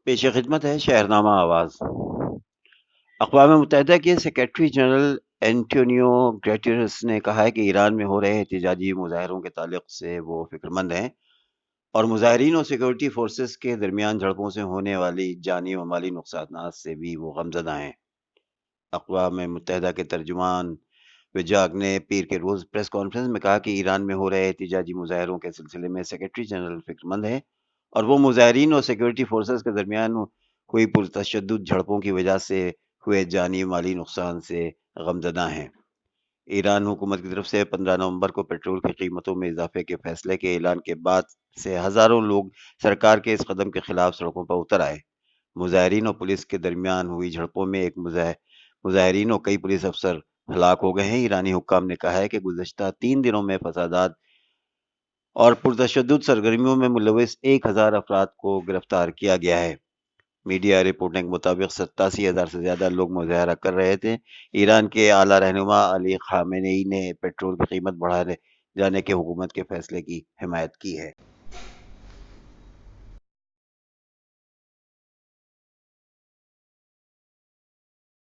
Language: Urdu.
پیش خدمت ہے شہرنامہ آواز۔ اقوام متحدہ کے سیکریٹری جنرل اینٹونیو گٹیرس نے کہا ہے کہ ایران میں ہو رہے احتجاجی مظاہروں کے تعلق سے وہ فکر مند ہیں اور مظاہرین اور سیکورٹی فورسز کے درمیان جھڑپوں سے ہونے والی جانی و مالی نقصانات سے بھی وہ غمزدہ ہیں۔ اقوام متحدہ کے ترجمان وجاگ نے پیر کے روز پریس کانفرنس میں کہا کہ ایران میں ہو رہے احتجاجی مظاہروں کے سلسلے میں سیکریٹری جنرل فکر مند ہے اور وہ مظاہرین اور سیکورٹی فورسز کے درمیان ہوئی پرتشدد جھڑپوں کی وجہ سے ہوئے جانی مالی نقصان سے غمزدہ ہیں۔ ایران حکومت کی طرف سے 15 نومبر کو پیٹرول کی قیمتوں میں اضافے کے فیصلے کے اعلان کے بعد سے ہزاروں لوگ سرکار کے اس قدم کے خلاف سڑکوں پر اتر آئے۔ مظاہرین اور پولیس کے درمیان ہوئی جھڑپوں میں ایک مظاہرین اور کئی پولیس افسر ہلاک ہو گئے ہیں۔ ایرانی حکام نے کہا ہے کہ گزشتہ 3 دنوں میں فسادات اور پرتشدد سرگرمیوں میں ملوث 1000 افراد کو گرفتار کیا گیا ہے۔ میڈیا رپورٹنگ کے مطابق 87,000 سے زیادہ لوگ مظاہرہ کر رہے تھے۔ ایران کے اعلیٰ رہنما علی خامنئی نے پیٹرول کی قیمت بڑھائے جانے کے حکومت کے فیصلے کی حمایت کی ہے۔